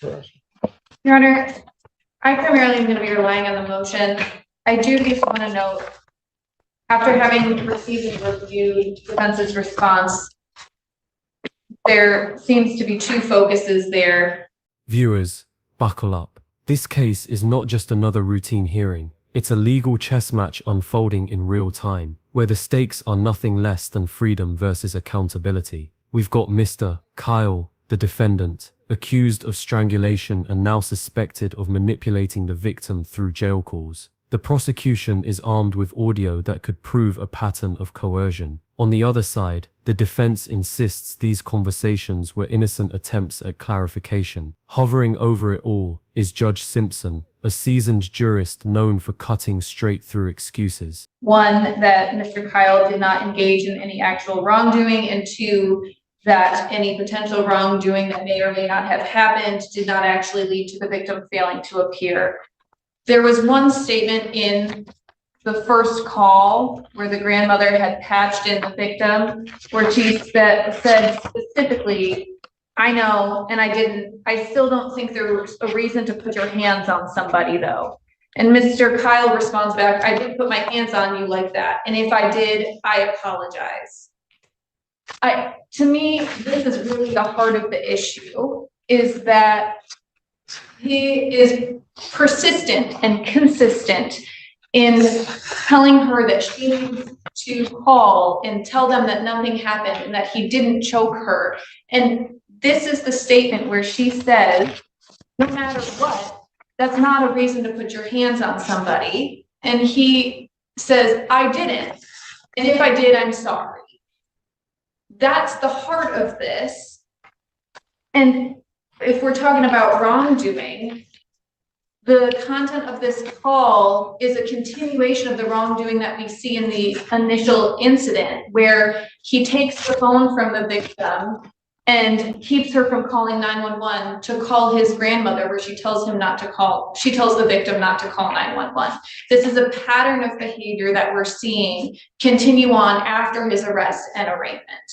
for us. Your Honor, I primarily am going to be relying on the motion. I do just want to note, after having received and reviewed defense's response, there seems to be two focuses there. Viewers, buckle up. This case is not just another routine hearing. It's a legal chess match unfolding in real time, where the stakes are nothing less than freedom versus accountability. We've got Mr. Kyle, the defendant, accused of strangulation and now suspected of manipulating the victim through jail calls. The prosecution is armed with audio that could prove a pattern of coercion. On the other side, the defense insists these conversations were innocent attempts at clarification. Hovering over it all is Judge Simpson, a seasoned jurist known for cutting straight through excuses. One, that Mr. Kyle did not engage in any actual wrongdoing, and two, that any potential wrongdoing that may or may not have happened did not actually lead to the victim failing to appear. There was one statement in the first call where the grandmother had patched in the victim, where she said specifically, "I know, and I didn't. I still don't think there's a reason to put your hands on somebody though." And Mr. Kyle responds back, "I did put my hands on you like that. And if I did, I apologize." To me, this is really the heart of the issue, is that he is persistent and consistent in telling her that she needs to call and tell them that nothing happened and that he didn't choke her. And this is the statement where she says, no matter what, that's not a reason to put your hands on somebody. And he says, "I didn't. And if I did, I'm sorry." That's the heart of this. And if we're talking about wrongdoing, the content of this call is a continuation of the wrongdoing that we see in the initial incident, where he takes the phone from the victim and keeps her from calling 911 to call his grandmother, where she tells him not to call. She tells the victim not to call 911. This is a pattern of behavior that we're seeing continue on after his arrest and arraignment.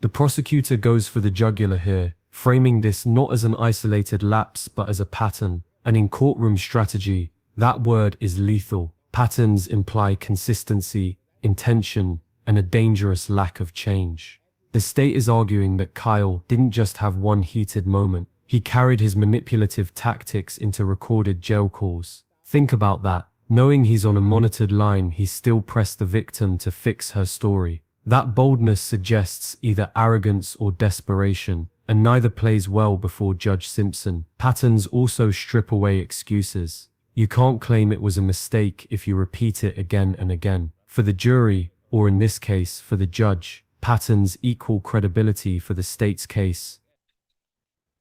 The prosecutor goes for the jugular here, framing this not as an isolated lapse but as a pattern. And in courtroom strategy, that word is lethal. Patterns imply consistency, intention, and a dangerous lack of change. The state is arguing that Kyle didn't just have one heated moment. He carried his manipulative tactics into recorded jail calls. Think about that. Knowing he's on a monitored line, he still pressed the victim to fix her story. That boldness suggests either arrogance or desperation, and neither plays well before Judge Simpson. Patterns also strip away excuses. You can't claim it was a mistake if you repeat it again and again. For the jury, or in this case, for the judge, patterns equal credibility for the state's case.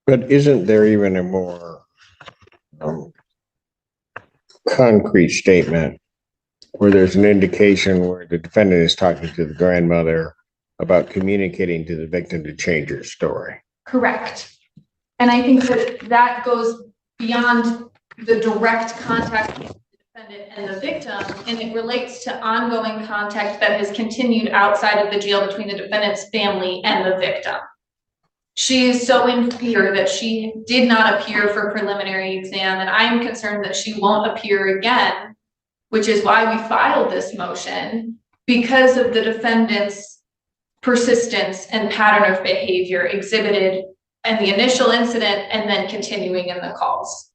But isn't there even a more concrete statement where there's an indication where the defendant is talking to the grandmother about communicating to the victim to change her story? Correct. And I think that goes beyond the direct contact between the defendant and the victim, and it relates to ongoing contact that has continued outside of the jail between the defendant's family and the victim. She is so in fear that she did not appear for preliminary exam, and I'm concerned that she won't appear again, which is why we filed this motion, because of the defendant's persistence and pattern of behavior exhibited in the initial incident and then continuing in the calls.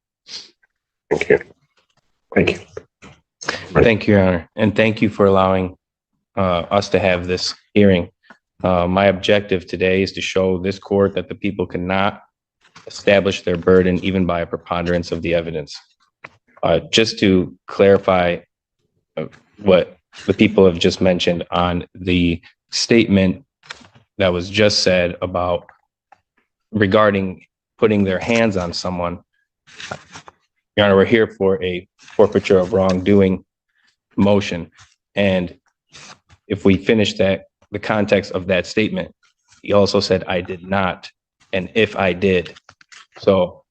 Thank you. Thank you. Thank you, Your Honor. And thank you for allowing us to have this hearing. My objective today is to show this court that the people cannot establish their burden even by a preponderance of the evidence. Just to clarify what the people have just mentioned on the statement that was just said about regarding putting their hands on someone. Your Honor, we're here for a forfeiture of wrongdoing motion. And if we finish that, the context of that statement, he also said, "I did not," and "if I did." So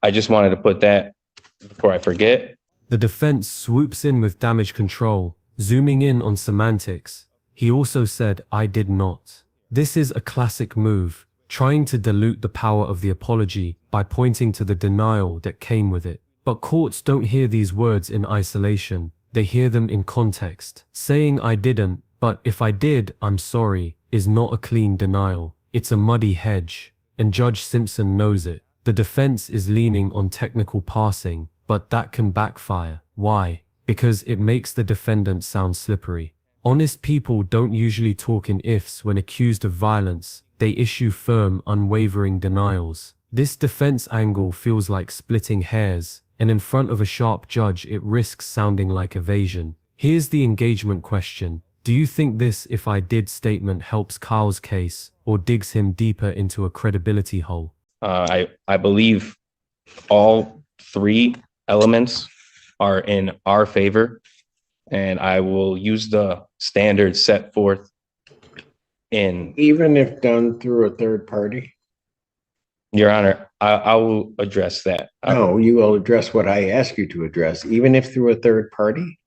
I just wanted to put that before I forget. The defense swoops in with damage control, zooming in on semantics. He also said, "I did not." This is a classic move, trying to dilute the power of the apology by pointing to the denial that came with it. But courts don't hear these words in isolation. They hear them in context. Saying I didn't, but if I did, I'm sorry, is not a clean denial. It's a muddy hedge. And Judge Simpson knows it. The defense is leaning on technical parsing, but that can backfire. Why? Because it makes the defendant sound slippery. Honest people don't usually talk in ifs when accused of violence. They issue firm, unwavering denials. This defense angle feels like splitting hairs, and in front of a sharp judge it risks sounding like evasion. Here's the engagement question. Do you think this "if I did" statement helps Kyle's case or digs him deeper into a credibility hole? I believe all three elements are in our favor, and I will use the standards set forth in. Even if done through a third party? Your Honor, I will address that. No, you will address what I ask you to address, even if through a third party?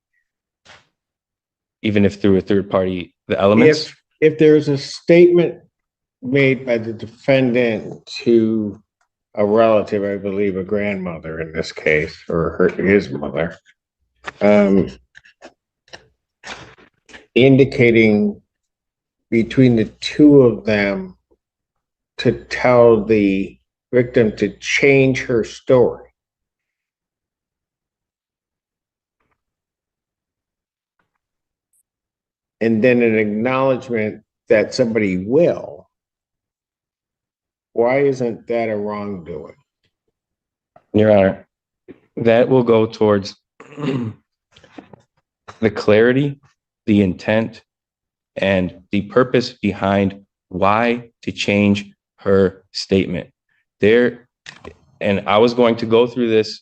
Even if through a third party, the elements. If there's a statement made by the defendant to a relative, I believe a grandmother in this case, or his mother, indicating between the two of them to tell the victim to change her story. And then an acknowledgement that somebody will. Why isn't that a wrongdoing? Your Honor, that will go towards the clarity, the intent, and the purpose behind why to change her statement. And I was going to go through this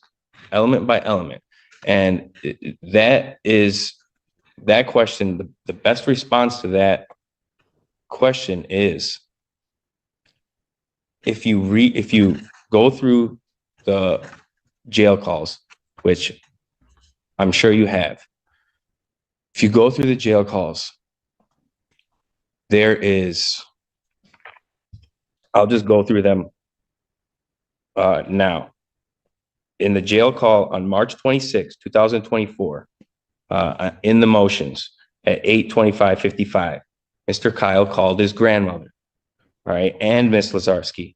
element by element, and that question, the best response to that question is, if you go through the jail calls, which I'm sure you have, if you go through the jail calls, there is, I'll just go through them now. In the jail call on March 26, 2024, in the motions at 8:25:55, Mr. Kyle called his grandmother, right, and Miss Lazarski.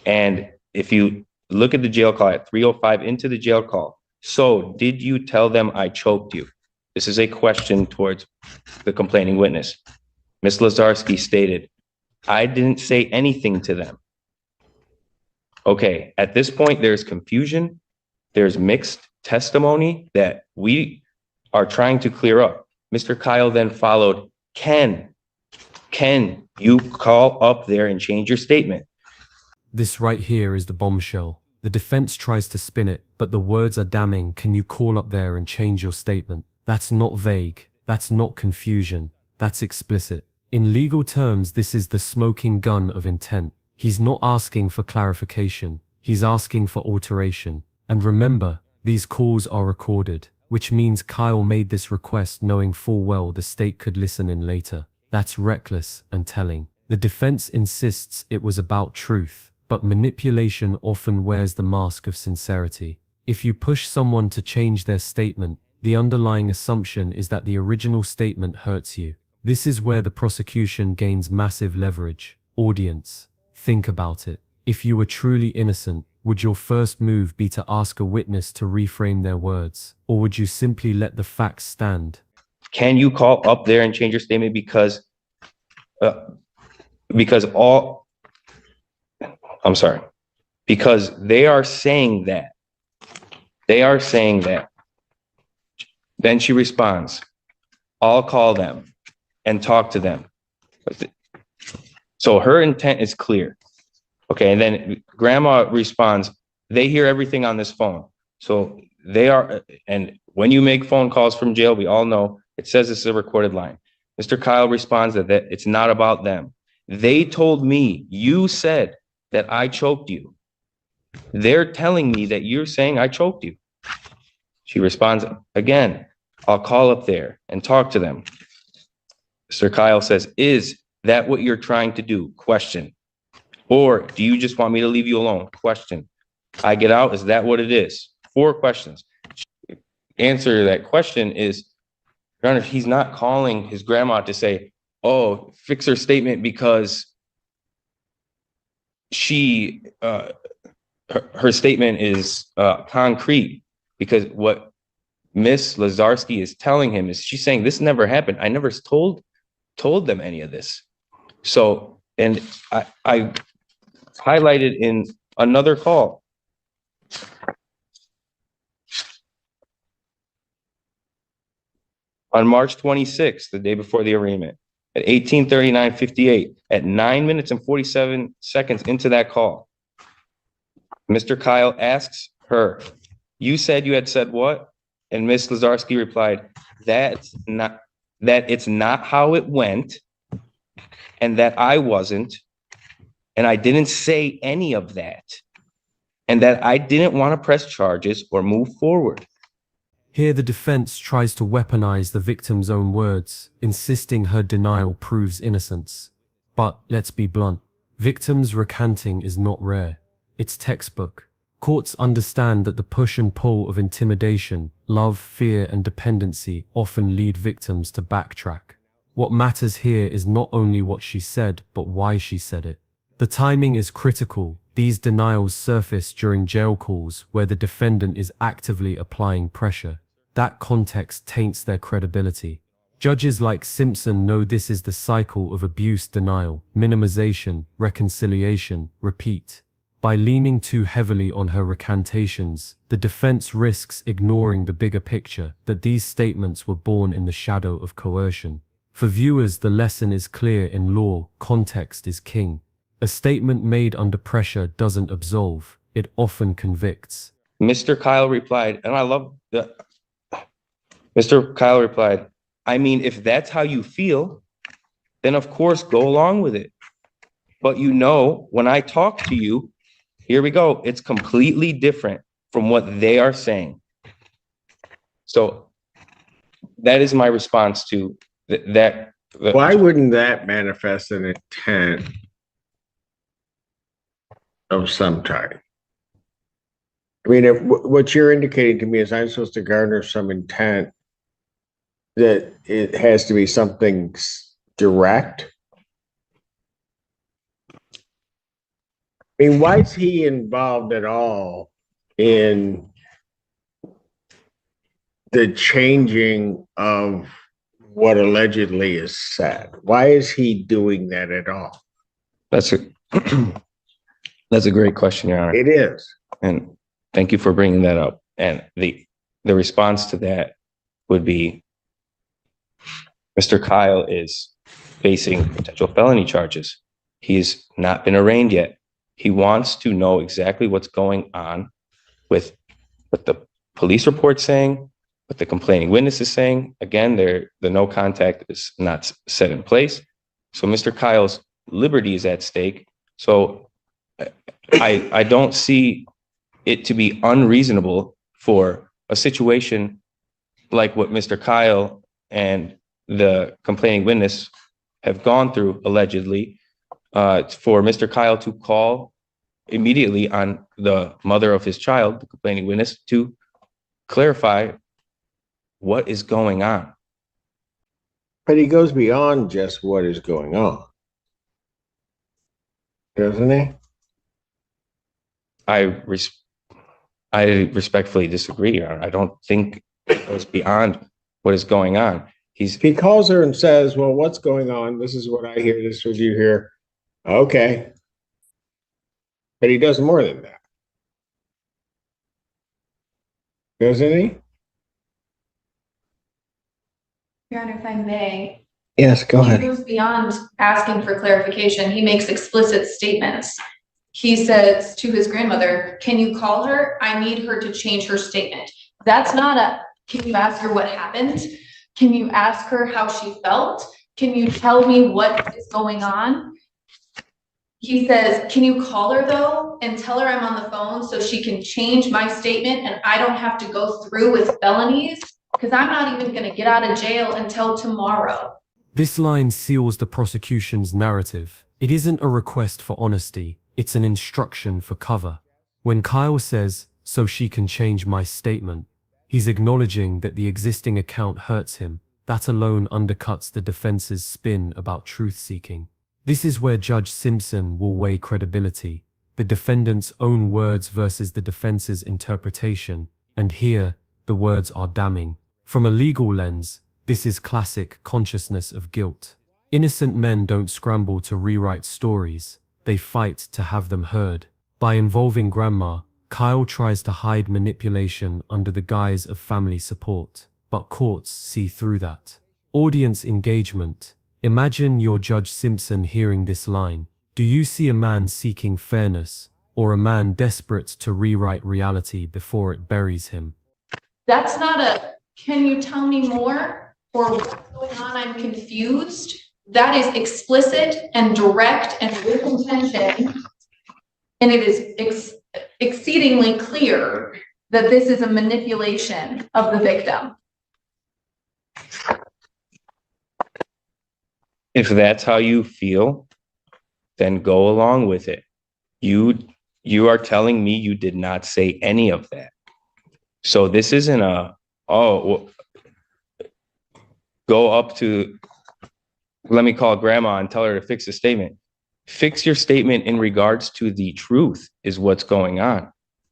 And if you look at the jail call at 3:05 into the jail call, so did you tell them I choked you? This is a question towards the complaining witness. Miss Lazarski stated, I didn't say anything to them. Okay, at this point, there's confusion. There's mixed testimony that we are trying to clear up. Mr. Kyle then followed, can you call up there and change your statement? This right here is the bombshell. The defense tries to spin it, but the words are damning. Can you call up there and change your statement? That's not vague. That's not confusion. That's explicit. In legal terms, this is the smoking gun of intent. He's not asking for clarification. He's asking for alteration. And remember, these calls are recorded, which means Kyle made this request knowing full well the state could listen in later. That's reckless and telling. The defense insists it was about truth, but manipulation often wears the mask of sincerity. If you push someone to change their statement, the underlying assumption is that the original statement hurts you. This is where the prosecution gains massive leverage. Audience, think about it. If you were truly innocent, would your first move be to ask a witness to reframe their words, or would you simply let the facts stand? Can you call up there and change your statement because they are saying that. They are saying that. Then she responds, I'll call them and talk to them. So her intent is clear. Okay, and then grandma responds, they hear everything on this phone. So they are, and when you make phone calls from jail, we all know it says this is a recorded line. Mr. Kyle responds that it's not about them. They told me, you said that I choked you. They're telling me that you're saying I choked you. She responds again, I'll call up there and talk to them. Mr. Kyle says, is that what you're trying to do? Question. Or do you just want me to leave you alone? Question. I get out. Is that what it is? 4 questions. Answer to that question is, Your Honor, he's not calling his grandma to say, oh, fix her statement because she, her statement is concrete. Because what Miss Lazarski is telling him is she's saying this never happened. I never told them any of this. So, and I highlighted in another call. On March 26th, the day before the arraignment, at 18:39:58, at 9 minutes and 47 seconds into that call, Mr. Kyle asks her, you said you had said what? And Miss Lazarski replied, that it's not how it went, and that I wasn't, and I didn't say any of that, and that I didn't want to press charges or move forward. Here the defense tries to weaponize the victim's own words, insisting her denial proves innocence. But let's be blunt, victims recanting is not rare. It's textbook. Courts understand that the push and pull of intimidation, love, fear, and dependency often lead victims to backtrack. What matters here is not only what she said, but why she said it. The timing is critical. These denials surface during jail calls where the defendant is actively applying pressure. That context taints their credibility. Judges like Simpson know this is the cycle of abuse denial, minimization, reconciliation, repeat. By leaning too heavily on her recantations, the defense risks ignoring the bigger picture that these statements were born in the shadow of coercion. For viewers, the lesson is clear in law: context is king. A statement made under pressure doesn't absolve, it often convicts. Mr. Kyle replied, and I love that. Mr. Kyle replied, I mean, if that's how you feel, then of course go along with it. But you know, when I talk to you, here we go, it's completely different from what they are saying. So that is my response to that. Why wouldn't that manifest an intent of some type? I mean, if what you're indicating to me is I'm supposed to garner some intent, that it has to be something direct. I mean, why is he involved at all in the changing of what allegedly is said? Why is he doing that at all? That's a great question, Your Honor. It is. And thank you for bringing that up. And the response to that would be, Mr. Kyle is facing potential felony charges. He's not been arraigned yet. He wants to know exactly what's going on with what the police report saying, what the complaining witness is saying. Again, the no contact is not set in place. So Mr. Kyle's liberty is at stake. So I don't see it to be unreasonable for a situation like what Mr. Kyle and the complaining witness have gone through, allegedly, for Mr. Kyle to call immediately on the mother of his child, the complaining witness, to clarify what is going on. But he goes beyond just what is going on, doesn't he? I respectfully disagree, Your Honor. I don't think it goes beyond what is going on. If he calls her and says, well, what's going on? This is what I hear. This is what you hear. Okay. But he does more than that. Doesn't he? Your Honor, if I may. Yes, go ahead. He goes beyond asking for clarification. He makes explicit statements. He says to his grandmother, can you call her? I need her to change her statement. That's not a, can you ask her what happened? Can you ask her how she felt? Can you tell me what is going on? He says, can you call her though and tell her I'm on the phone so she can change my statement and I don't have to go through with felonies? Because I'm not even going to get out of jail until tomorrow. This line seals the prosecution's narrative. It isn't a request for honesty, it's an instruction for cover. When Kyle says, "So she can change my statement," he's acknowledging that the existing account hurts him. That alone undercuts the defense's spin about truth-seeking. This is where Judge Simpson will weigh credibility, the defendant's own words versus the defense's interpretation, and here, the words are damning. From a legal lens, this is classic consciousness of guilt. Innocent men don't scramble to rewrite stories, they fight to have them heard. By involving grandma, Kyle tries to hide manipulation under the guise of family support, but courts see through that. Audience engagement. Imagine you're Judge Simpson hearing this line. Do you see a man seeking fairness, or a man desperate to rewrite reality before it buries him? That's not a, can you tell me more? Or what's going on? I'm confused. That is explicit and direct and with intention. And it is exceedingly clear that this is a manipulation of the victim. If that's how you feel, then go along with it. You are telling me you did not say any of that. So this isn't a, oh, well, go up to, let me call grandma and tell her to fix the statement. Fix your statement in regards to the truth is what's going on.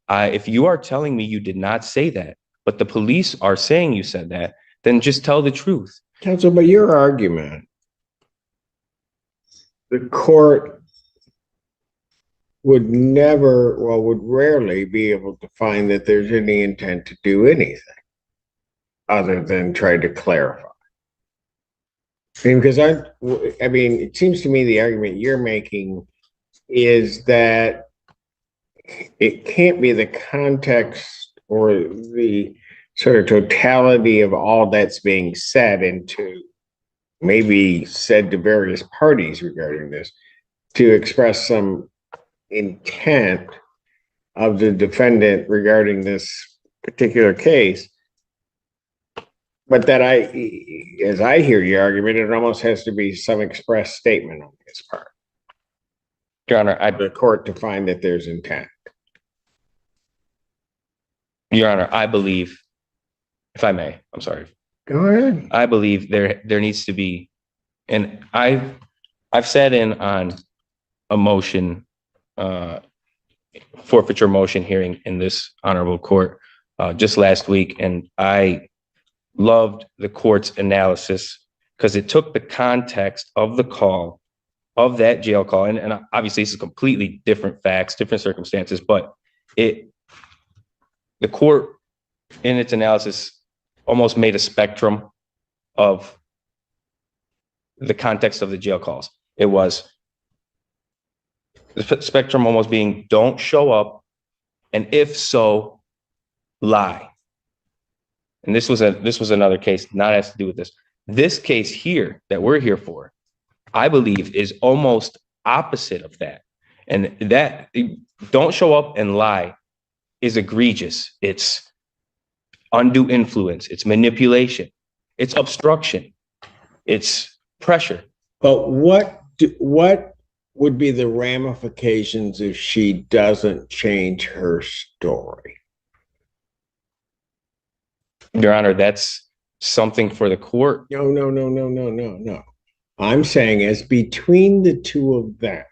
If you are telling me you did not say that, but the police are saying you said that, then just tell the truth. Counsel, but your argument, the court would never, well, would rarely be able to find that there's any intent to do anything other than try to clarify. I mean, because I mean, it seems to me the argument you're making is that it can't be the context or the sort of totality of all that's being said into maybe said to various parties regarding this to express some intent of the defendant regarding this particular case. But that as I hear your argument, it almost has to be some express statement on his part. Your Honor, The court to find that there's intent. Your Honor, I believe, if I may, I'm sorry. Go ahead. I believe there needs to be, and I've sat in on a motion, forfeiture motion hearing in this honorable court just last week, and I loved the court's analysis because it took the context of the call, of that jail call, and obviously this is completely different facts, different circumstances, but the court in its analysis almost made a spectrum of the context of the jail calls. It was the spectrum almost being don't show up, and if so, lie. And this was another case, not has to do with this. This case here that we're here for, I believe, is almost opposite of that. And that don't show up and lie is egregious. It's undue influence. It's manipulation. It's obstruction. It's pressure. But what would be the ramifications if she doesn't change her story? Your Honor, that's something for the court. No. I'm saying as between the two of them,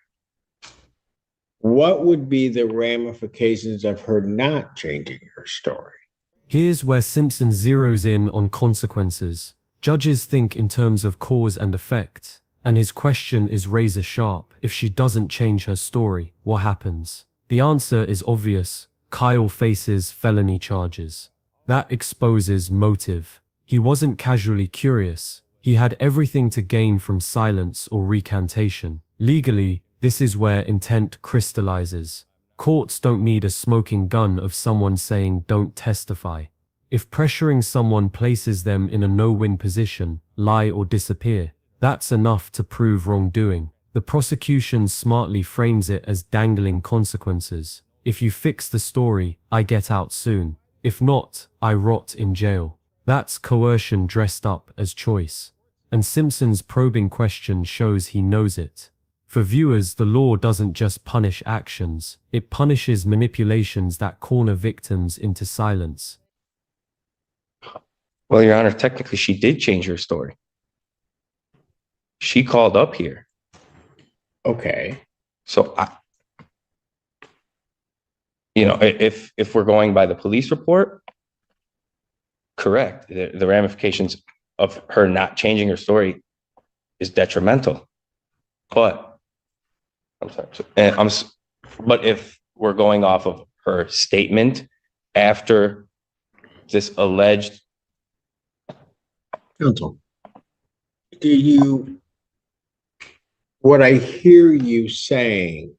what would be the ramifications of her not changing her story? Here's where Simpson zeroes in on consequences. Judges think in terms of cause and effect, and his question is razor sharp. If she doesn't change her story, what happens? The answer is obvious. Kyle faces felony charges. That exposes motive. He wasn't casually curious. He had everything to gain from silence or recantation. Legally, this is where intent crystallizes. Courts don't need a smoking gun of someone saying don't testify. If pressuring someone places them in a no-win position, lie or disappear, that's enough to prove wrongdoing. The prosecution smartly frames it as dangling consequences. If you fix the story, I get out soon. If not, I rot in jail. That's coercion dressed up as choice. And Simpson's probing question shows he knows it. For viewers, the law doesn't just punish actions, it punishes manipulations that corner victims into silence. Well, Your Honor, technically she did change her story. She called up here. Okay. So if we're going by the police report, correct. The ramifications of her not changing her story is detrimental. But I'm sorry. But if we're going off of her statement after this alleged, Counsel, what I hear you saying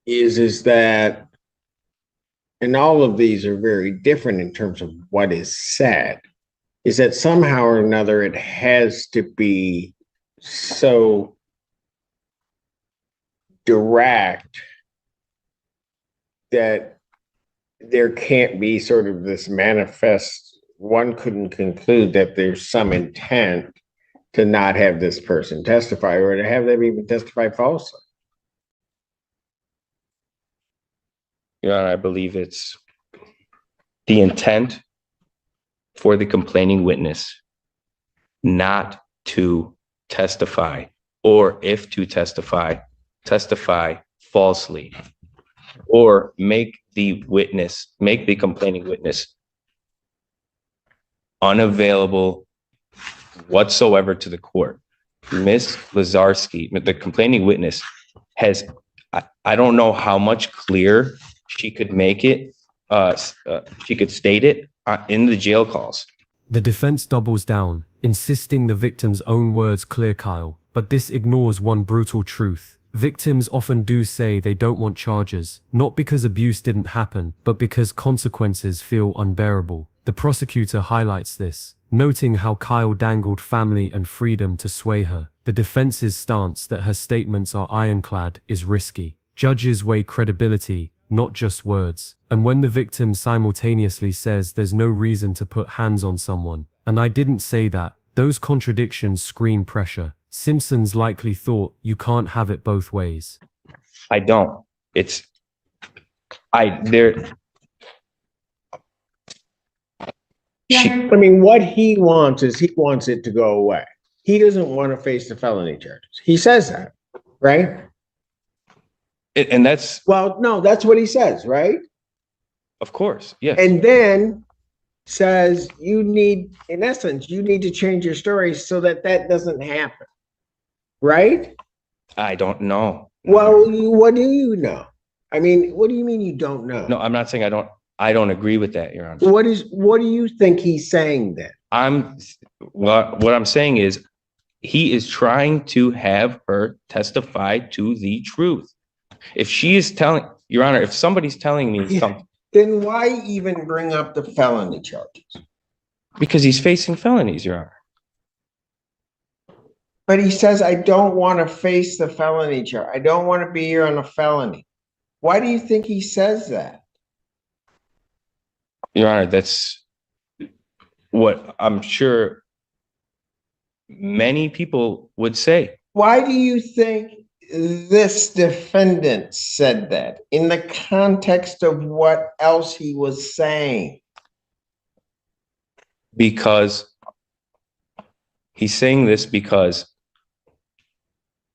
is that, and all of these are very different in terms of what is said, is that somehow or another it has to be so direct that there can't be sort of this manifest, one couldn't conclude that there's some intent to not have this person testify or to have them even testify falsely. Your Honor, I believe it's the intent for the complaining witness not to testify, or if to testify falsely, or make the complaining witness unavailable whatsoever to the court. Ms. Lazarski, the complaining witness, has, I don't know how much clearer she could make it, she could state it in the jail calls. The defense doubles down, insisting the victim's own words clear, Kyle, but this ignores one brutal truth. Victims often do say they don't want charges, not because abuse didn't happen, but because consequences feel unbearable. The prosecutor highlights this, noting how Kyle dangled family and freedom to sway her. The defense's stance that her statements are ironclad is risky. Judges weigh credibility, not just words. And when the victim simultaneously says there's no reason to put hands on someone, and I didn't say that, those contradictions scream pressure. Simpson's likely thought you can't have it both ways. I don't. I mean, what he wants is he wants it to go away. He doesn't want to face the felony charges. He says that, right? And that's, well, no, that's what he says, right? Of course, yes. And then says in essence, you need to change your story so that doesn't happen, right? I don't know. Well, what do you know? I mean, what do you mean you don't know? No, I'm not saying I don't agree with that, Your Honor. What do you think he's saying then? What I'm saying is he is trying to have her testify to the truth. If she is telling, Your Honor, if somebody's telling me something, then why even bring up the felony charges? Because he's facing felonies, Your Honor. But he says, I don't want to face the felony charge. I don't want to be here on a felony. Why do you think he says that? Your Honor, that's what I'm sure many people would say. Why do you think this defendant said that in the context of what else he was saying? Because he's saying this because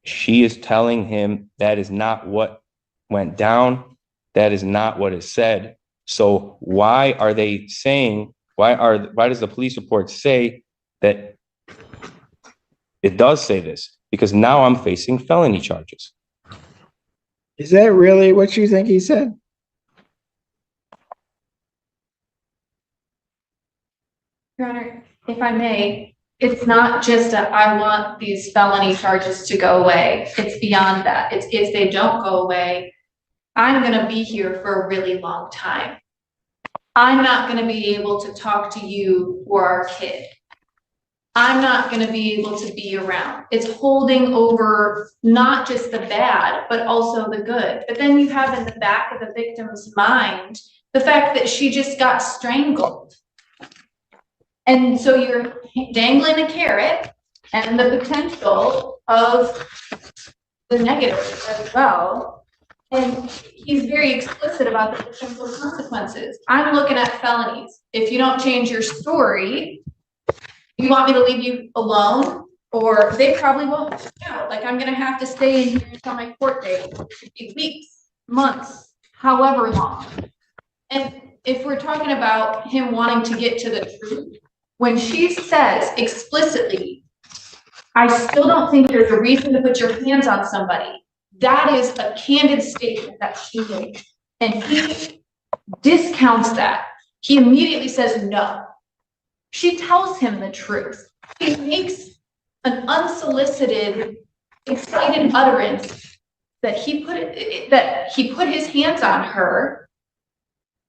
she is telling him that is not what went down. That is not what is said. So why are they saying, why does the police report say that it does say this? Because now I'm facing felony charges. Is that really what you think he said? Your Honor, if I may, it's not just I want these felony charges to go away. It's beyond that. It's if they don't go away, I'm going to be here for a really long time. I'm not going to be able to talk to you or our kid. I'm not going to be able to be around. It's holding over not just the bad, but also the good. But then you have in the back of the victim's mind the fact that she just got strangled. And so you're dangling a carrot and the potential of the negative as well. And he's very explicit about the potential consequences. I'm looking at felonies. If you don't change your story, you want me to leave you alone? Or they probably won't. Yeah, like I'm gonna have to stay in here until my court date. It could be weeks, months, however long. And if we're talking about him wanting to get to the truth, when she says explicitly, I still don't think there's a reason to put your hands on somebody, that is a candid statement that she made. And he discounts that. He immediately says no. She tells him the truth. He makes an unsolicited, excited utterance that he put his hands on her,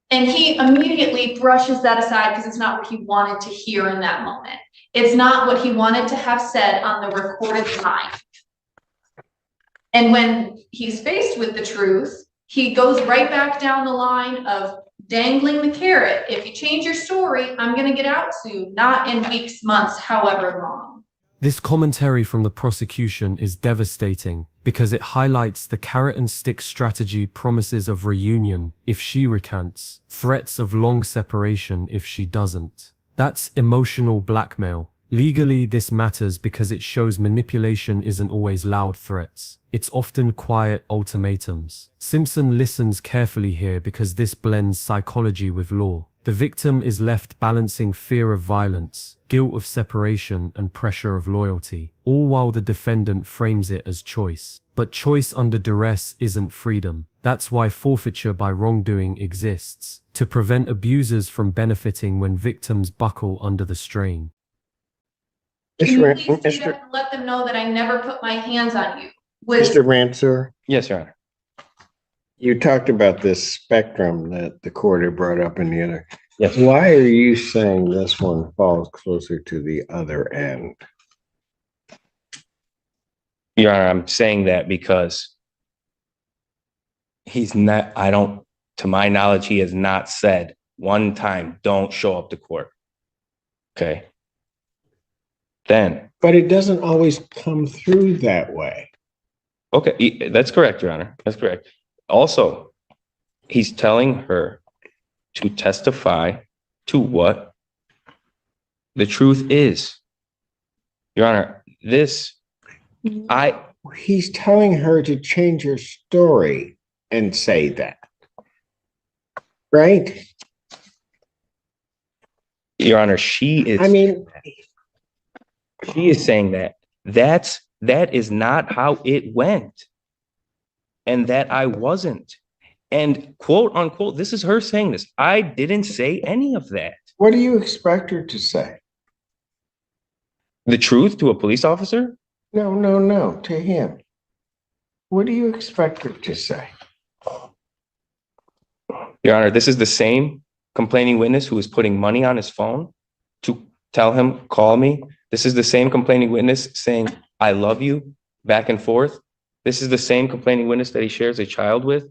and he immediately brushes that aside because it's not what he wanted to hear in that moment. It's not what he wanted to have said on the recorded line. And when he's faced with the truth, he goes right back down the line of dangling the carrot. If you change your story, I'm going to get out soon, not in weeks, months, however long. This commentary from the prosecution is devastating because it highlights the carrot and stick strategy, promises of reunion if she recants, threats of long separation if she doesn't. That's emotional blackmail. Legally, this matters because it shows manipulation isn't always loud threats. It's often quiet ultimatums. Simpson listens carefully here because this blends psychology with law. The victim is left balancing fear of violence, guilt of separation, and pressure of loyalty, all while the defendant frames it as choice. But choice under duress isn't freedom. That's why forfeiture by wrongdoing exists, to prevent abusers from benefiting when victims buckle under the strain. Can you please do that and let them know that I never put my hands on you? Mr. Rancer, Yes, Your Honor. you talked about this spectrum that the court had brought up in the other. Yes. Why are you saying this one falls closer to the other end? Your Honor, I'm saying that because he's not, to my knowledge, he has not said one time, don't show up to court. Okay. Then. But it doesn't always come through that way. Okay, that's correct, Your Honor. That's correct. Also, he's telling her to testify to what the truth is. Your Honor, He's telling her to change her story and say that. Right? Your Honor, she is saying that is not how it went. And that I wasn't. And quote unquote, this is her saying this. I didn't say any of that. What do you expect her to say? The truth to a police officer? No, to him. What do you expect her to say? Your Honor, this is the same complaining witness who is putting money on his phone to tell him, call me. This is the same complaining witness saying, I love you, back and forth. This is the same complaining witness that he shares a child with.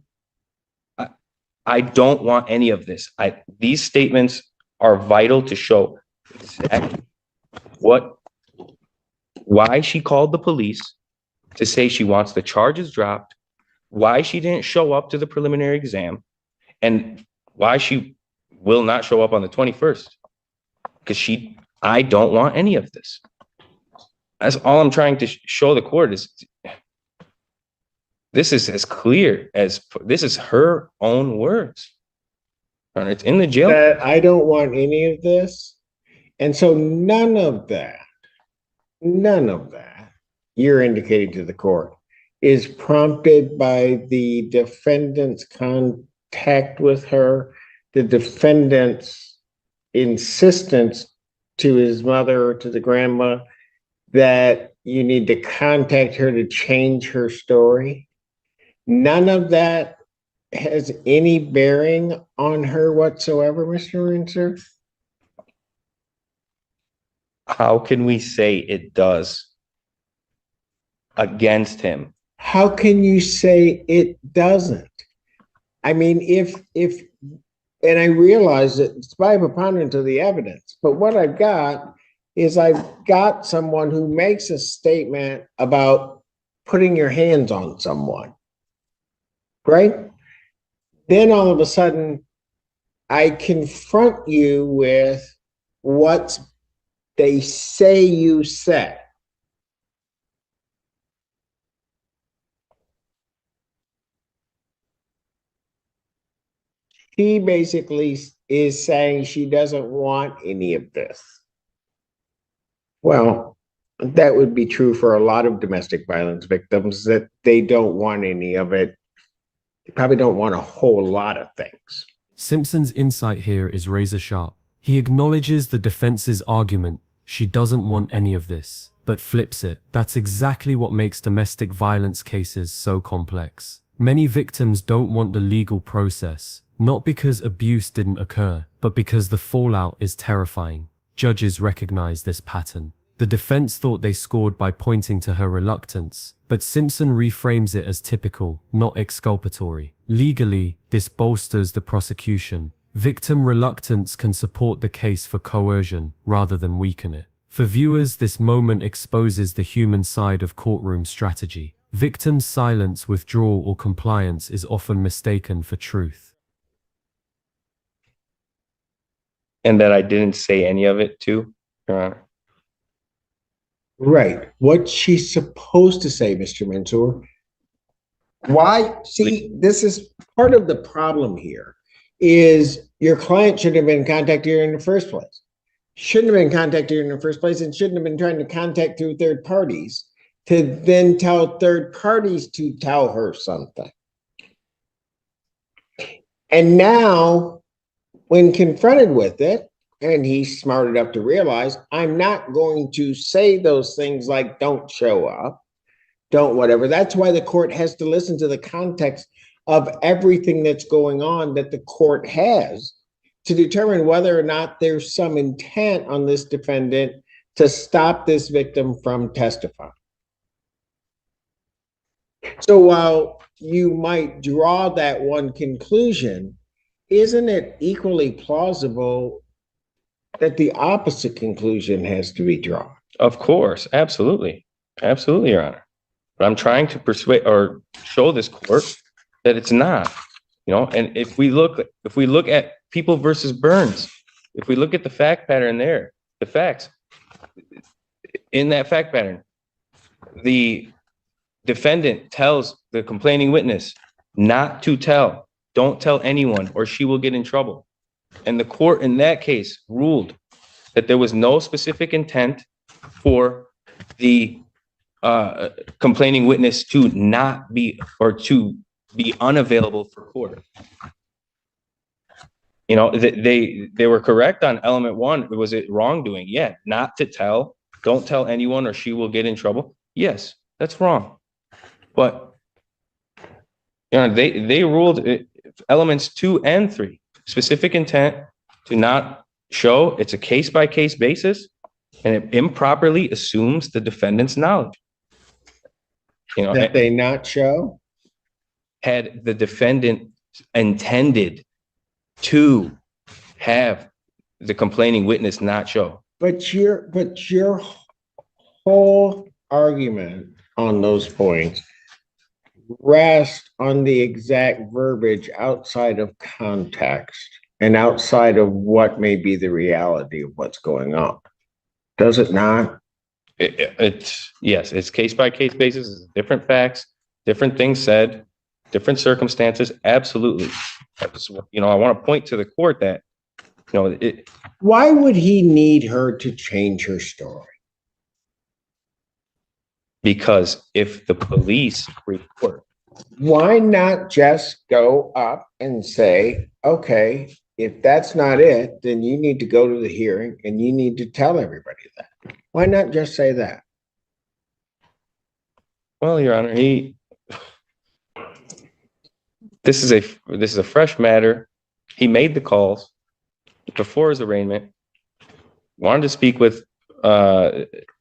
I don't want any of this. These statements are vital to show exactly why she called the police to say she wants the charges dropped, why she didn't show up to the preliminary exam, and why she will not show up on the 21st. Because I don't want any of this. That's all I'm trying to show the court is this is as clear as this is her own words. And it's in the jail. That I don't want any of this. And so none of that you're indicating to the court is prompted by the defendant's contact with her, the defendant's insistence to his mother or to the grandma that you need to contact her to change her story. None of that has any bearing on her whatsoever, Mr. Rinser? How can we say it does against him? How can you say it doesn't? I mean, if and I realize that it's by preponderance of the evidence, but what I've got is I've got someone who makes a statement about putting your hands on someone, right? Then all of a sudden, I confront you with what they say you said. She basically is saying she doesn't want any of this. Well, that would be true for a lot of domestic violence victims, that they don't want any of it. They probably don't want a whole lot of things. Simpson's insight here is razor sharp. He acknowledges the defense's argument, she doesn't want any of this, but flips it. That's exactly what makes domestic violence cases so complex. Many victims don't want the legal process, not because abuse didn't occur, but because the fallout is terrifying. Judges recognize this pattern. The defense thought they scored by pointing to her reluctance, but Simpson reframes it as typical, not exculpatory. Legally, this bolsters the prosecution. Victim reluctance can support the case for coercion rather than weaken it. For viewers, this moment exposes the human side of courtroom strategy. Victims' silence, withdrawal, or compliance is often mistaken for truth. And that I didn't say any of it too, Your Honor. Right. What's she supposed to say, Mr. Mansour? Why? See, this is part of the problem here, is your client should have been contacted here in the first place. Shouldn't have been contacted here in the first place, and shouldn't have been trying to contact through third parties to then tell third parties to tell her something. And now, when confronted with it, and he's smart enough to realize, I'm not going to say those things like don't show up, don't whatever. That's why the court has to listen to the context of everything that's going on that the court has to determine whether or not there's some intent on this defendant to stop this victim from testifying. So while you might draw that one conclusion, isn't it equally plausible that the opposite conclusion has to be drawn? Of course, absolutely. Absolutely, Your Honor. But I'm trying to persuade or show this court that it's not, and if we look at People versus Burns, if we look at the fact pattern there, the facts in that fact pattern, the defendant tells the complaining witness not to tell, don't tell anyone or she will get in trouble. And the court in that case ruled that there was no specific intent for the complaining witness to not be or to be unavailable for court. They were correct on element one. Was it wrongdoing? Yeah. Not to tell, don't tell anyone or she will get in trouble. Yes, that's wrong. But they ruled elements 2 and 3. Specific intent to not show, it's a case-by-case basis, and it improperly assumes the defendant's knowledge. That they not show? Had the defendant intended to have the complaining witness not show. But your whole argument on those points rest on the exact verbiage outside of context and outside of what may be the reality of what's going on. Does it not? Yes, it's case-by-case basis, it's different facts, different things said, different circumstances. Absolutely. I want to point to the court that, why would he need her to change her story? Because if the police report, why not just go up and say, okay, if that's not it, then you need to go to the hearing and you need to tell everybody that. Why not just say that? Well, Your Honor, this is a fresh matter. He made the calls before his arraignment, wanted to speak with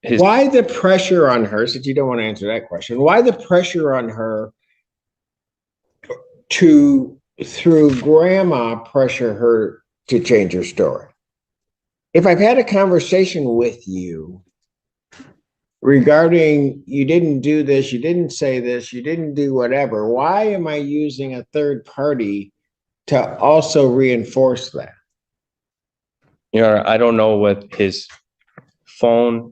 his. Why the pressure on her, since you don't want to answer that question, why the pressure on her to, through grandma, pressure her to change her story? If I've had a conversation with you, regarding you didn't do this, you didn't say this, you didn't do whatever. Why am I using a third party to also reinforce that? Your Honor, I don't know what his phone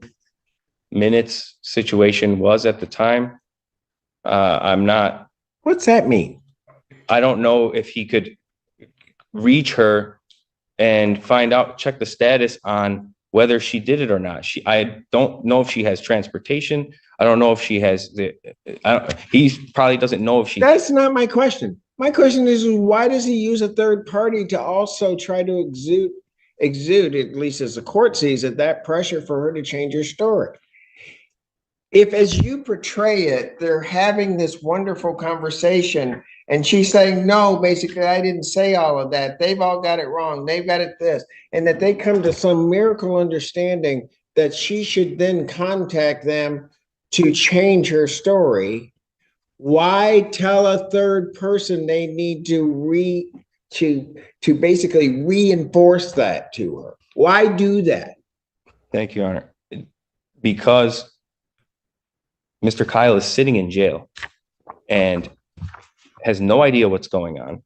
minutes situation was at the time. I'm not, What's that mean? I don't know if he could reach her and find out, check the status on whether she did it or not. I don't know if she has transportation. I don't know if she has he probably doesn't know if she. That's not my question. My question is, why does he use a third party to also try to exude, at least as the court sees it, that pressure for her to change her story? If, as you portray it, they're having this wonderful conversation and she's saying, no, basically, I didn't say all of that. They've all got it wrong. They've got it this, and that they come to some miracle understanding that she should then contact them to change her story. Why tell a third person they need to basically reinforce that to her? Why do that? Thank you, Your Honor. Because Mr. Kyle is sitting in jail and has no idea what's going on.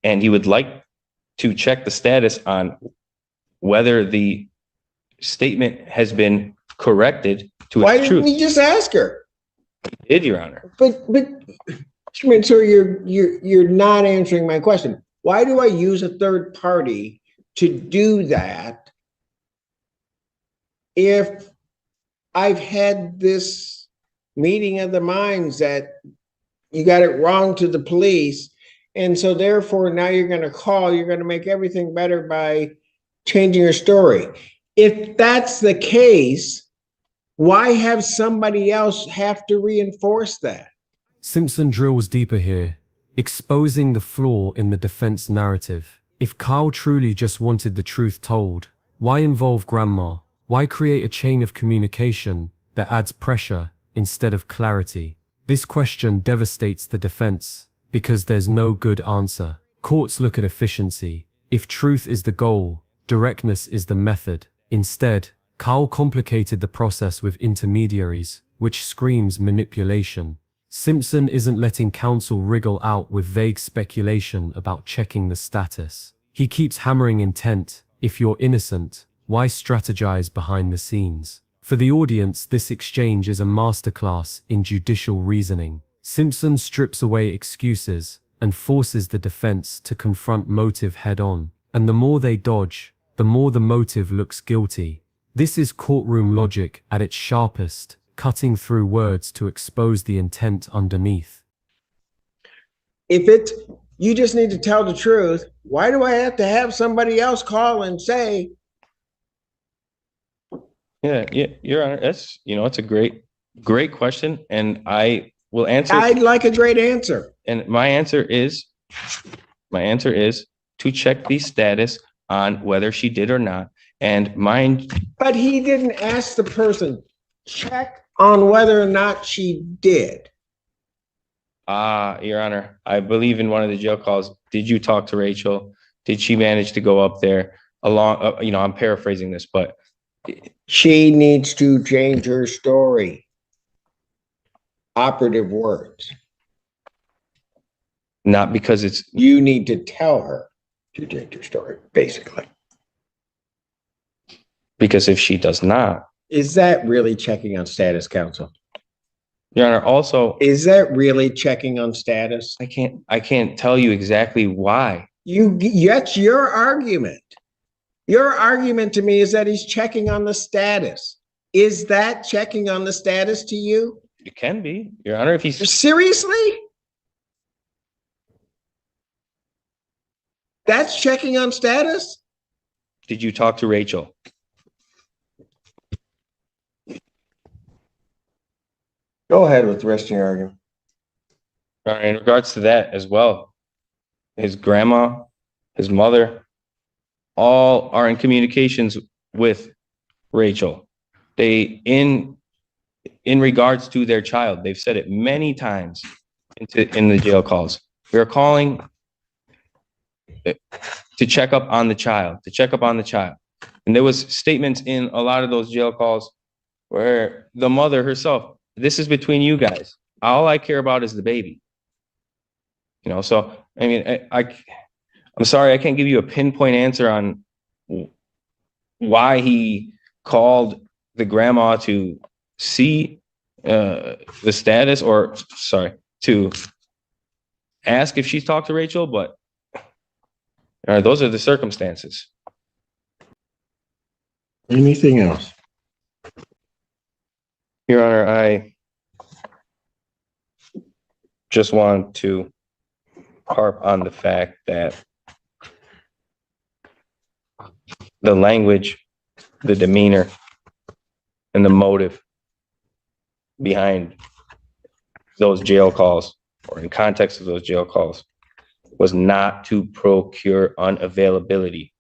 And he would like to check the status on whether the statement has been corrected to Why its didn't truth. we just ask her? He did, Your Honor. But so you're not answering my question. Why do I use a third party to do that if I've had this meeting of the minds that you got it wrong to the police, and so therefore now you're going to make everything better by changing your story? If that's the case, why have somebody else have to reinforce that? Simpson drills deeper here, exposing the flaw in the defense narrative. If Kyle truly just wanted the truth told, why involve grandma? Why create a chain of communication that adds pressure instead of clarity? This question devastates the defense because there's no good answer. Courts look at efficiency. If truth is the goal, directness is the method. Instead, Kyle complicated the process with intermediaries, which screams manipulation. Simpson isn't letting counsel wriggle out with vague speculation about checking the status. He keeps hammering intent. If you're innocent, why strategize behind the scenes? For the audience, this exchange is a masterclass in judicial reasoning. Simpson strips away excuses and forces the defense to confront motive head-on. And the more they dodge, the more the motive looks guilty. This is courtroom logic at its sharpest, cutting through words to expose the intent underneath. If you just need to tell the truth, why do I have to have somebody else call and say? Yeah, Your Honor, it's a great question, and I will answer. I'd like a great answer. And my answer is to check the status on whether she did or not. And but he didn't ask the person, check on whether or not she did. Your Honor, I believe in one of the jail calls, did you talk to Rachel? Did she manage to go up there along, I'm paraphrasing this, but she needs to change her story. Operative words. Not because you need to tell her to change her story, basically. Because if she does not. Is that really checking on status, counsel? Your Honor, also. Is that really checking on status? I can't tell you exactly why. That's your argument. Your argument to me is that he's checking on the status. Is that checking on the status to you? It can be, Your Honor, if he's. Seriously? That's checking on status? Did you talk to Rachel? Go ahead with the rest of your argument. All right, in regards to that as well, his grandma, his mother, all are in communications with Rachel. In regards to their child, they've said it many times in the jail calls. We are calling to check up on the child, And there was statements in a lot of those jail calls where the mother herself, this is between you guys. All I care about is the baby. You know, so, I mean, I'm sorry, I can't give you a pinpoint answer on why he called the grandma to see the status, or sorry, to ask if she's talked to Rachel, but those are the circumstances. Anything else? Your Honor, I just want to harp on the fact that the language, the demeanor, and the motive behind those jail calls, or in context of those jail calls, was not to procure unavailability.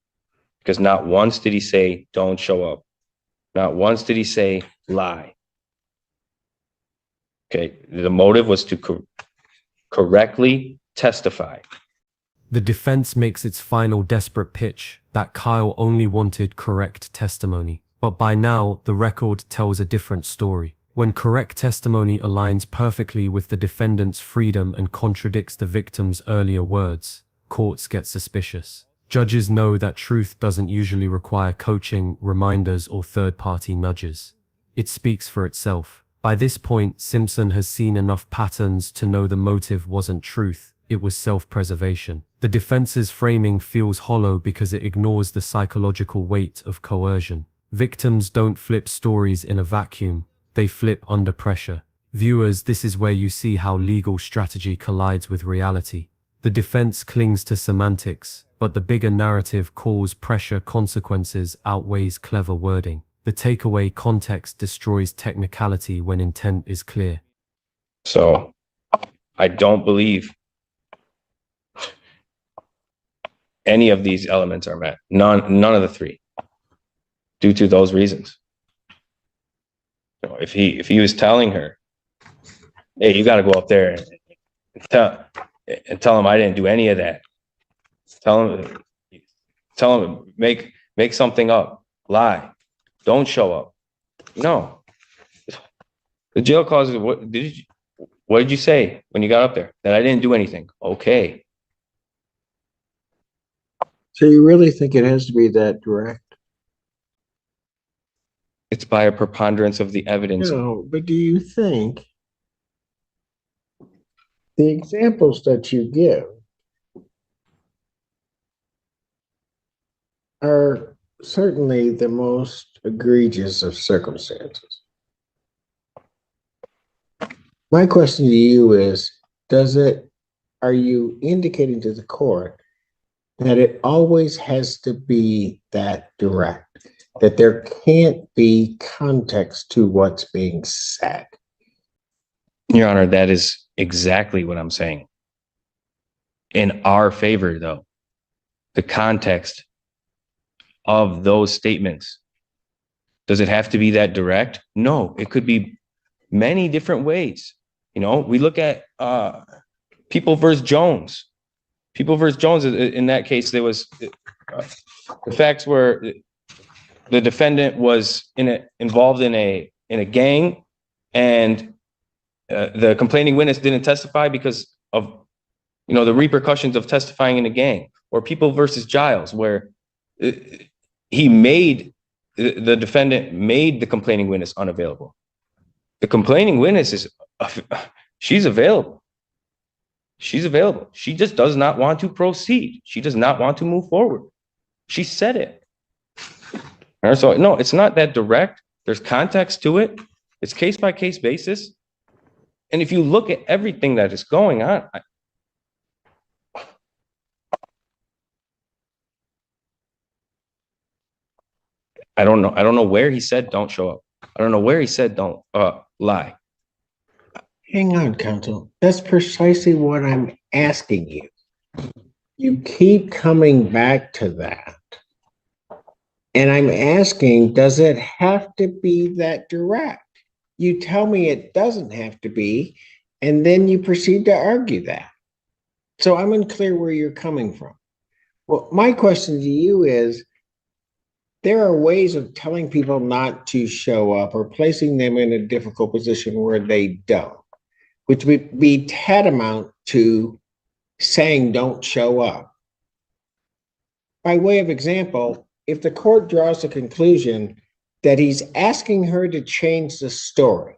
Because not once did he say, don't show up. Not once did he say, lie. Okay, the motive was to correctly testify. The defense makes its final desperate pitch that Kyle only wanted correct testimony. But by now, the record tells a different story. When correct testimony aligns perfectly with the defendant's freedom and contradicts the victim's earlier words, courts get suspicious. Judges know that truth doesn't usually require coaching, reminders, or third-party nudges. It speaks for itself. By this point, Simpson has seen enough patterns to know the motive wasn't truth, it was self-preservation. The defense's framing feels hollow because it ignores the psychological weight of coercion. Victims don't flip stories in a vacuum, they flip under pressure. Viewers, this is where you see how legal strategy collides with reality. The defense clings to semantics, but the bigger narrative calls pressure consequences outweighs clever wording. The takeaway context destroys technicality when intent is clear. So I don't believe any of these elements are met. None of the three, due to those reasons. You know, if he was telling her, hey, you got to go up there and tell him I didn't do any of that. Tell him make something up, lie, don't show up. No, the jail calls. What did you say when you got up there? That I didn't do anything. Okay. So you really think it has to be that direct? It's by a preponderance of the evidence. No, but do you think the examples that you give are certainly the most egregious of circumstances? My question to you is, are you indicating to the court that it always has to be that direct? That there can't be context to what's being said? Your Honor, that is exactly what I'm saying. In our favor, though, the context of those statements, does it have to be that direct? No, it could be many different ways. You know, we look at People versus Jones. People versus Jones, in that case, there was the facts were the defendant was involved in a gang, and the complaining witness didn't testify because of the repercussions of testifying in a gang. Or People versus Giles, where the defendant made the complaining witness unavailable. The complaining witness she's available. She's available. She just does not want to proceed. She does not want to move forward. She said it. So no, it's not that direct. There's context to it. It's case by case basis. And if you look at everything that is going on, I don't know. I don't know where he said don't show up. I don't know where he said don't lie. Hang on, counsel. That's precisely what I'm asking you. You keep coming back to that. And I'm asking, does it have to be that direct? You tell me it doesn't have to be, and then you proceed to argue that. So I'm unclear where you're coming from. Well, my question to you is, there are ways of telling people not to show up or placing them in a difficult position where they don't, which would be tantamount to saying don't show up. By way of example, if the court draws the conclusion that he's asking her to change the story,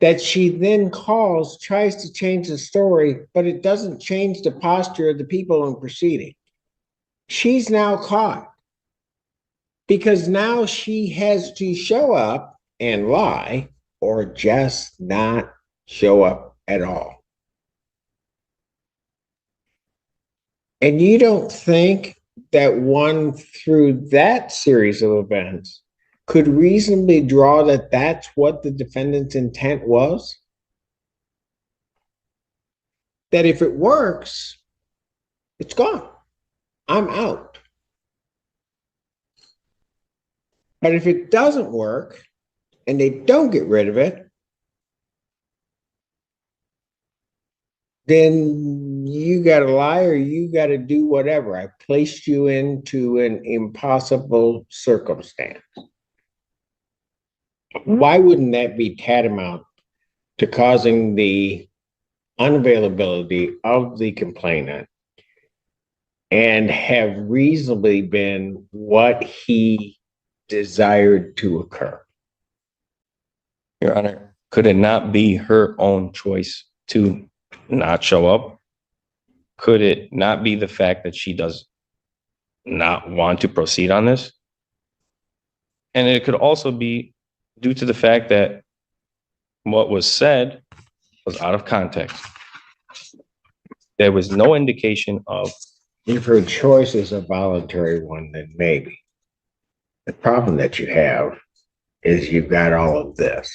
that she then tries to change the story, but it doesn't change the posture of the people in proceeding, she's now caught. Because now she has to show up and lie or just not show up at all. And you don't think that one through that series of events could reasonably draw that that's what the defendant's intent was? That if it works, it's gone. I'm out. But if it doesn't work and they don't get rid of it, then you got to lie or you got to do whatever. I placed you into an impossible circumstance. Why wouldn't that be tantamount to causing the unavailability of the complainant and have reasonably been what he desired to occur? Your Honor, could it not be her own choice to not show up? Could it not be the fact that she does not want to proceed on this? And it could also be due to the fact that what was said was out of context. There was no indication of. If her choice is a voluntary one, then maybe. The problem that you have is you've got all of this,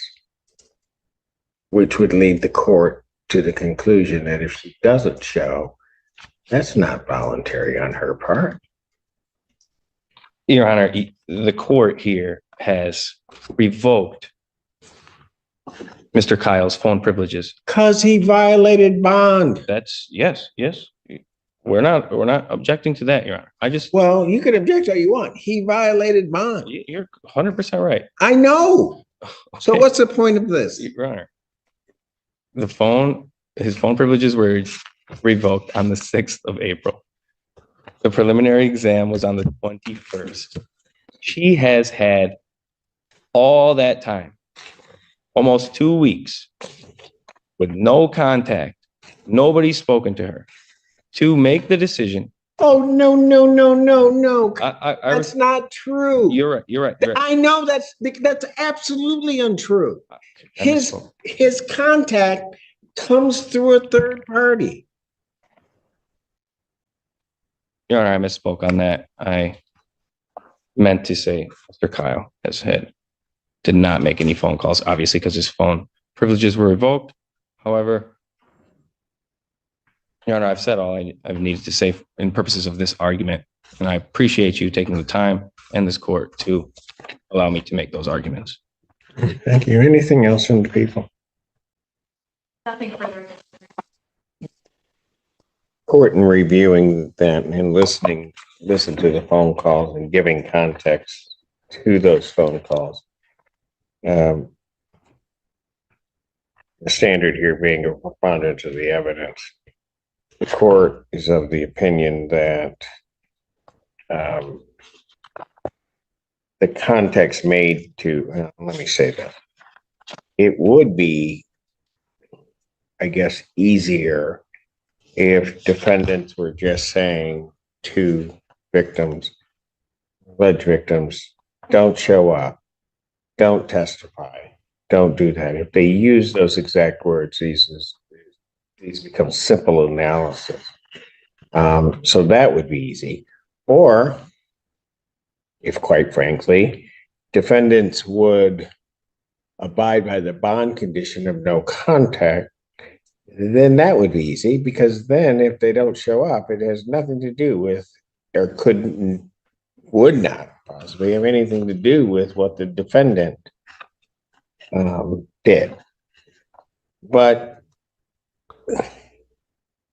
which would lead the court to the conclusion that if she doesn't show, that's not voluntary on her part. Your Honor, the court here has revoked Mr. Kyle's phone privileges. Because he violated bond. That's yes. We're not objecting to that, Your Honor. Well, you can object all you want. He violated bond. You're 100% right. I know. Okay. So what's the point of this? Your Honor, his phone privileges were revoked on the 6th of April. The preliminary exam was on the 21st. She has had all that time, almost 2 weeks, with no contact, nobody's spoken to her, to make the decision. Oh, no. That's not true. You're right. I know that's absolutely untrue. His contact comes through a third party. Your Honor, I misspoke on that. I meant to say Mr. Kyle did not make any phone calls, obviously, because his phone privileges were revoked. However, Your Honor, I've said all I've needed to say in purposes of this argument, and I appreciate you taking the time and this court to allow me to make those arguments. Thank you. Anything else from the people? Nothing further. Court in reviewing that and listen to the phone calls and giving context to those phone calls. The standard here being a preponderance of the evidence. The court is of the opinion that the context made to, let me say that, it would be, I guess, easier if defendants were just saying to alleged victims, don't show up, don't testify, don't do that. If they use those exact words, these become simple analysis. So that would be easy. Or, if quite frankly, defendants would abide by the bond condition of no contact, then that would be easy, because then if they don't show up, it has nothing to do with, or would not possibly have anything to do with what the defendant did. But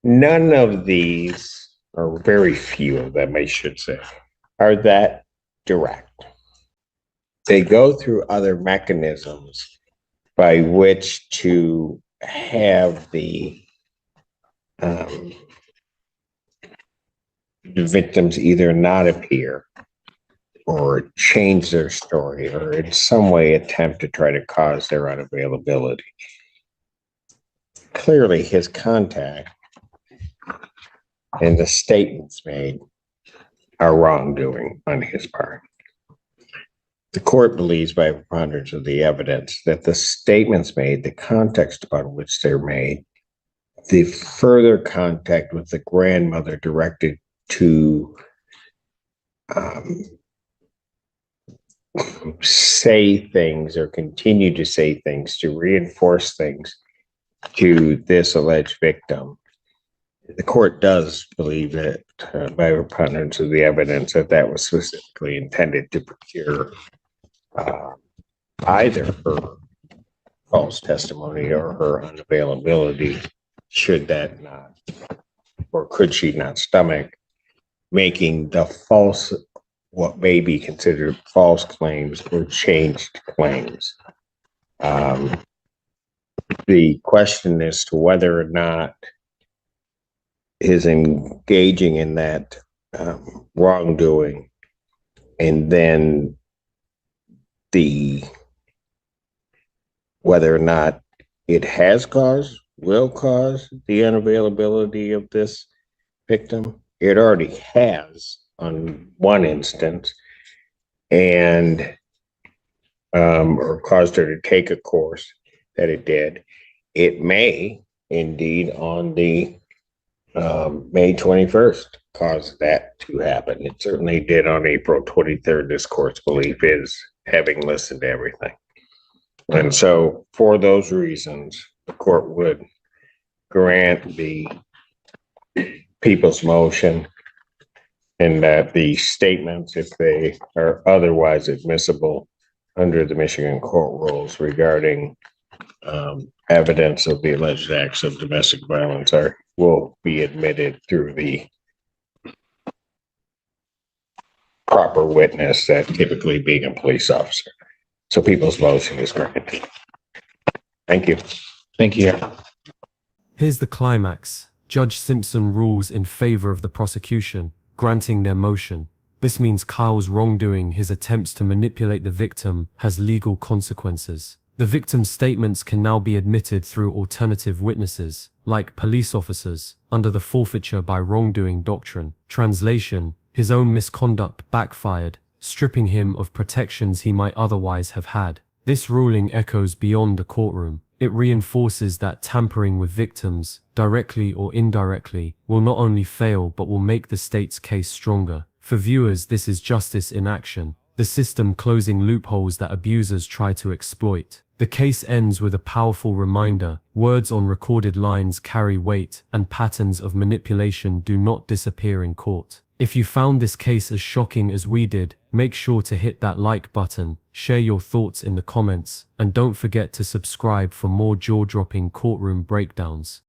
none of these, or very few of them, I should say, are that direct. They go through other mechanisms by which to have the victims either not appear or change their story or in some way attempt to try to cause their unavailability. Clearly, his contact and the statements made are wrongdoing on his part. The court believes by preponderance of the evidence that the statements made, the context upon which they're made, the further contact with the grandmother directed to say things or continue to say things to reinforce things to this alleged victim. The court does believe that by preponderance of the evidence that was specifically intended to procure either her false testimony or her unavailability, should that not, or could she not stomach making the false, what may be considered false claims or changed claims. The question as to whether or not his engaging in that wrongdoing and then whether or not it has caused, will cause the unavailability of this victim. It already has on one instance, and or caused her to take a course that it did. It may indeed on the May 21st cause that to happen. It certainly did on April 23rd. This court's belief is, having listened to everything. And so for those reasons, the court would grant the people's motion, and that the statements, if they are otherwise admissible under the Michigan court rules regarding evidence of the alleged acts of domestic violence, will be admitted through the proper witness, that typically being a police officer. So people's motion is granted. Thank you. Thank you. Here's the climax. Judge Simpson rules in favor of the prosecution, granting their motion. This means Kyle's wrongdoing, his attempts to manipulate the victim, has legal consequences. The victim's statements can now be admitted through alternative witnesses, like police officers, under the forfeiture by wrongdoing doctrine. Translation: his own misconduct backfired, stripping him of protections he might otherwise have had. This ruling echoes beyond the courtroom. It reinforces that tampering with victims, directly or indirectly, will not only fail but will make the state's case stronger. For viewers, this is justice in action, the system closing loopholes that abusers try to exploit. The case ends with a powerful reminder: words on recorded lines carry weight, and patterns of manipulation do not disappear in court. If you found this case as shocking as we did, make sure to hit that like button, share your thoughts in the comments, and don't forget to subscribe for more jaw-dropping courtroom breakdowns.